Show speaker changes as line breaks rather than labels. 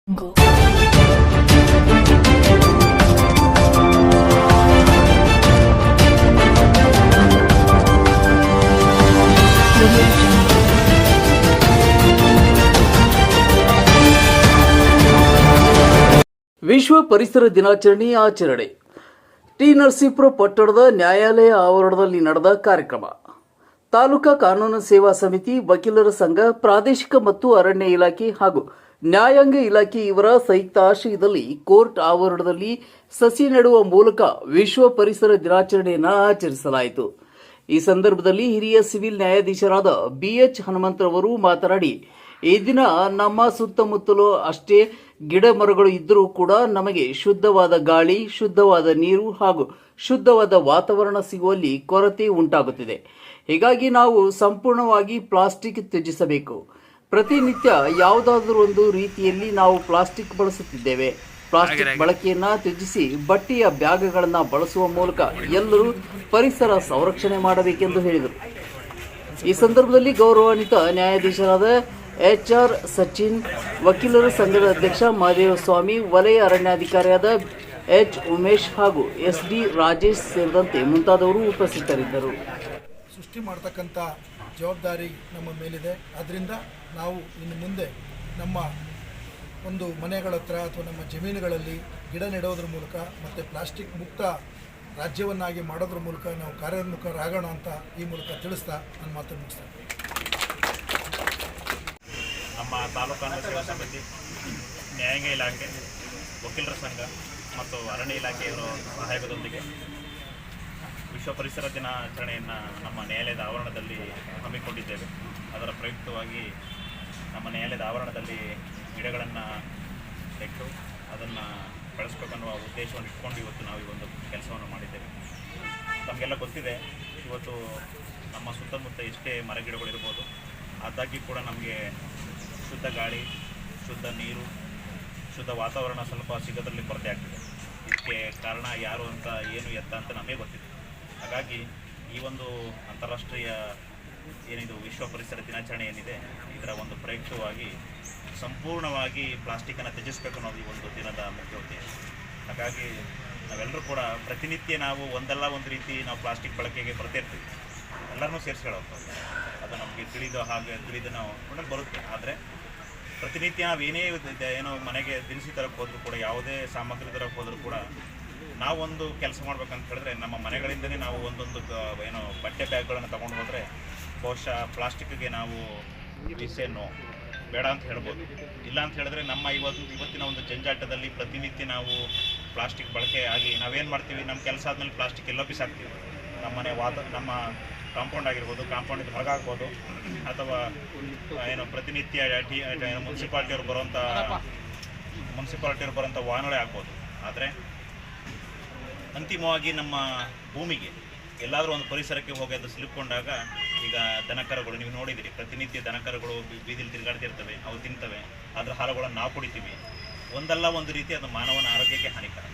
ವಿಶ್ವ ಪರಿಸರ ದಿನಾಚರಣೆ ಆಚರಣೆ ಟಿ ನರಸೀಪುರ ಪಟ್ಟಣದ ನ್ಯಾಯಾಲಯ ಆವರಣದಲ್ಲಿ ನಡೆದ ಕಾರ್ಯಕ್ರಮ. ತಾಲೂಕಾ ಕಾನೂನು ಸೇವಾ ಸಮಿತಿ, ವಕೀಲರ ಸಂಘ, ಪ್ರಾದೇಶಿಕ ಮತ್ತು ಅರಣ್ಯ ಇಲಾಖೆ ಹಾಗೂ ನ್ಯಾಯಾಂಗ ಇಲಾಖೆ ಇವರ ಸಂಯುಕ್ತ ಆಶ್ರಯದಲ್ಲಿ ಕೋರ್ಟ್ ಆವರಣದಲ್ಲಿ ಸಸಿ ನೆಡುವ ಮೂಲಕ ವಿಶ್ವ ಪರಿಸರ ದಿನಾಚರಣೆಯನ್ನು ಆಚರಿಸಲಾಯಿತು. ಈ ಸಂದರ್ಭದಲ್ಲಿ ಹಿರಿಯ ಸಿವಿಲ್ ನ್ಯಾಯಾಧೀಶರಾದ BH ಹನುಮಂತರವರು ಮಾತನಾಡಿ, ಈ ದಿನ ನಮ್ಮ ಸುತ್ತಮುತ್ತಲೂ ಅಷ್ಟೇ ಗಿಡ ಮರಗಳು ಇದ್ದರೂ ಕೂಡ ನಮಗೆ ಶುದ್ಧವಾದ ಗಾಳಿ, ಶುದ್ಧವಾದ ನೀರು ಹಾಗೂ ಶುದ್ಧವಾದ ವಾತಾವರಣ ಸಿಗುವಲ್ಲಿ ಕೊರತೆ ಉಂಟಾಗುತ್ತಿದೆ. ಹೀಗಾಗಿ ನಾವು ಸಂಪೂರ್ಣವಾಗಿ ಪ್ಲಾಸ್ಟಿಕ್ ತ್ಯಜಿಸಬೇಕು. ಪ್ರತಿನಿತ್ಯ ಯಾವುದಾದರೂ ಒಂದು ರೀತಿಯಲ್ಲಿ ನಾವು ಪ್ಲಾಸ್ಟಿಕ್ ಬಳಸುತ್ತಿದ್ದೇವೆ. ಪ್ಲಾಸ್ಟಿಕ್ ಬಳಕೆಯನ್ನ ತ್ಯಜಿಸಿ ಬಟ್ಟೆಯ ಬ್ಯಾಗ್ಗಳನ್ನು ಬಳಸುವ ಮೂಲಕ ಎಲ್ಲರೂ ಪರಿಸರ ಸಂರಕ್ಷಣೆ ಮಾಡಬೇಕೆಂದು ಹೇಳಿದರು. ಈ ಸಂದರ್ಭದಲ್ಲಿ ಗೌರವಾನ್ವಿತ ನ್ಯಾಯಾಧೀಶರಾದ HR ಸಚಿನ್, ವಕೀಲರ ಸಂಘದ ಅಧ್ಯಕ್ಷ ಮಹದೇವಸ್ವಾಮಿ, ವಲಯ ಅರಣ್ಯಾಧಿಕಾರಿಯಾದ H ಉಮೇಶ್ ಹಾಗೂ SD ರಾಜೇಶ್ ಸೇರಿದಂತೆ ಮುಂತಾದವರು ಉಪಸ್ಥಿತರಿದ್ದರು.
ಸೃಷ್ಟಿ ಮಾಡತಕ್ಕಂಥ ಜವಾಬ್ದಾರಿ ನಮ್ಮ ಮೇಲಿದೆ. ಅದರಿಂದ ನಾವು ಇನ್ನು ಮುಂದೆ ನಮ್ಮ ಒಂದು ಮನೆಗಳ ಹತ್ರ ಅಥವಾ ನಮ್ಮ ಜಮೀನುಗಳಲ್ಲಿ ಗಿಡ ನೆಡೋದ್ರ ಮೂಲಕ ಮತ್ತು ಪ್ಲಾಸ್ಟಿಕ್ ಮುಕ್ತ ರಾಜ್ಯವನ್ನಾಗಿ ಮಾಡೋದ್ರ ಮೂಲಕ ನಾವು ಕಾರ್ಯೋನ್ಮುಖರಾಗೋಣ ಅಂತ ಈ ಮೂಲಕ ತಿಳಿಸ್ತಾ ನನ್ನ ಮಾತನ್ನು ಮುಗಿಸ್ತೇನೆ.
ನಮ್ಮ ತಾಲೂಕಾ ಸೇವಾ ಸಮಿತಿ, ನ್ಯಾಯಾಂಗ ಇಲಾಖೆ, ವಕೀಲರ ಸಂಘ ಮತ್ತು ಅರಣ್ಯ ಇಲಾಖೆಯವರ ಸಹಯೋಗದೊಂದಿಗೆ ವಿಶ್ವ ಪರಿಸರ ದಿನಾಚರಣೆಯನ್ನು ನಮ್ಮ ನ್ಯಾಯಾಲಯದ ಆವರಣದಲ್ಲಿ ಹಮ್ಮಿಕೊಂಡಿದ್ದೇವೆ. ಅದರ ಪ್ರಯುಕ್ತವಾಗಿ ನಮ್ಮ ನ್ಯಾಯಾಲಯದ ಆವರಣದಲ್ಲಿ ಗಿಡಗಳನ್ನು ನೆಟ್ಟು ಅದನ್ನು ಬೆಳೆಸಬೇಕನ್ನುವ ಉದ್ದೇಶವನ್ನು ಇಟ್ಕೊಂಡು ಇವತ್ತು ನಾವು ಈ ಒಂದು ಕೆಲಸವನ್ನು ಮಾಡಿದ್ದೇವೆ. ನಮಗೆಲ್ಲ ಗೊತ್ತಿದೆ, ಇವತ್ತು ನಮ್ಮ ಸುತ್ತಮುತ್ತ ಎಷ್ಟೇ ಮರಗಿಡಗಳಿರ್ಬೋದು, ಅದಾಗಿ ಕೂಡ ನಮಗೆ ಶುದ್ಧ ಗಾಳಿ, ಶುದ್ಧ ನೀರು, ಶುದ್ಧ ವಾತಾವರಣ ಸ್ವಲ್ಪ ಸಿಗೋದ್ರಲ್ಲಿ ಕೊರತೆ ಆಗ್ತಿದೆ. ಇದಕ್ಕೆ ಕಾರಣ ಯಾರು ಅಂತ, ಏನು ಎತ್ತ ಅಂತ ನಮಗೆ ಗೊತ್ತಿದೆ. ಹಾಗಾಗಿ ಈ ಒಂದು ಅಂತಾರಾಷ್ಟ್ರೀಯ ಏನಿದು ವಿಶ್ವ ಪರಿಸರ ದಿನಾಚರಣೆ ಏನಿದೆ, ಇದರ ಒಂದು ಪ್ರಯುಕ್ತವಾಗಿ ಸಂಪೂರ್ಣವಾಗಿ ಪ್ಲಾಸ್ಟಿಕ್ಕನ್ನು ತ್ಯಜಿಸಬೇಕು ಅನ್ನೋದು ಈ ಒಂದು ದಿನದ ಮುಖ್ಯ ಉದ್ದೇಶ. ಹಾಗಾಗಿ ನಾವೆಲ್ಲರೂ ಕೂಡ ಪ್ರತಿನಿತ್ಯ ನಾವು ಒಂದಲ್ಲ ಒಂದು ರೀತಿ ನಾವು ಪ್ಲಾಸ್ಟಿಕ್ ಬಳಕೆಗೆ ಬರ್ತಿರ್ತೀವಿ. ಎಲ್ಲರನ್ನೂ ಸೇರಿಸ್ಕೊಳ್ಳೋದು ಅದು ನಮಗೆ ತಿಳಿದು ನಾವು ಒಳ್ಳೆ ಬರುತ್ತೆ. ಆದರೆ ಪ್ರತಿನಿತ್ಯ ನಾವು ಏನೋ ಮನೆಗೆ ದಿನಸಿ ತರಕ್ಕೆ ಹೋದರೂ ಕೂಡ, ಯಾವುದೇ ಸಾಮಗ್ರಿ ತರಕ್ಕೆ ಹೋದರೂ ಕೂಡ ನಾವೊಂದು ಕೆಲಸ ಮಾಡ್ಬೇಕಂತ ಹೇಳಿದ್ರೆ ನಮ್ಮ ಮನೆಗಳಿಂದಲೇ ನಾವು ಒಂದೊಂದು ಬಟ್ಟೆ ಬ್ಯಾಗ್ಗಳನ್ನು ತೊಗೊಂಡು ಹೋದರೆ ಬಹುಶಃ ಪ್ಲಾಸ್ಟಿಕ್ಗೆ ನಾವು ವಿಷಯನ್ನು ಬೇಡ ಅಂತ ಹೇಳ್ಬೋದು. ಇಲ್ಲ ಅಂತ ಹೇಳಿದ್ರೆ ನಮ್ಮ ಇವತ್ತಿನ ಒಂದು ಜಂಜಾಟದಲ್ಲಿ ಪ್ರತಿನಿತ್ಯ ನಾವು ಪ್ಲಾಸ್ಟಿಕ್ ಬಳಕೆ ಆಗಿ ನಾವೇನು ಮಾಡ್ತೀವಿ, ನಮ್ಮ ಕೆಲಸ ಆದಮೇಲೆ ಪ್ಲಾಸ್ಟಿಕ್ ಎಲ್ಲೋ ಬಿಸಾಕ್ತೀವಿ. ನಮ್ಮ ಕಾಂಪೌಂಡ್ ಆಗಿರ್ಬೋದು, ಕಾಂಪೌಂಡಿಂದ ಹೊರಗಾಗ್ಬೋದು, ಅಥವಾ ಪ್ರತಿನಿತ್ಯ ಮುನ್ಸಿಪಾಲ್ಟಿಯವ್ರು ಬರೋಂಥ ವಾಹನಗಳೇ ಆಗ್ಬೋದು. ಆದರೆ ಅಂತಿಮವಾಗಿ ನಮ್ಮ ಭೂಮಿಗೆ ಎಲ್ಲಾದರೂ ಒಂದು ಪರಿಸರಕ್ಕೆ ಹೋಗಿ ಅದು ಸಿಲುಕೊಂಡಾಗ, ಈಗ ದನಕರುಗಳು ನೀವು ನೋಡಿದಿರಿ, ಪ್ರತಿನಿತ್ಯ ದನಕರುಗಳು ಬೀದಿಲಿ ತಿರುಗಾಡ್ತಿರ್ತವೆ, ಅವು ತಿಂತವೆ, ಅದರ ಹಾಲುಗಳನ್ನು ನಾವು ಕುಡಿತೀವಿ. ಒಂದಲ್ಲ ಒಂದು ರೀತಿ ಅದು ಮಾನವನ ಆರೋಗ್ಯಕ್ಕೆ ಹಾನಿಕರ.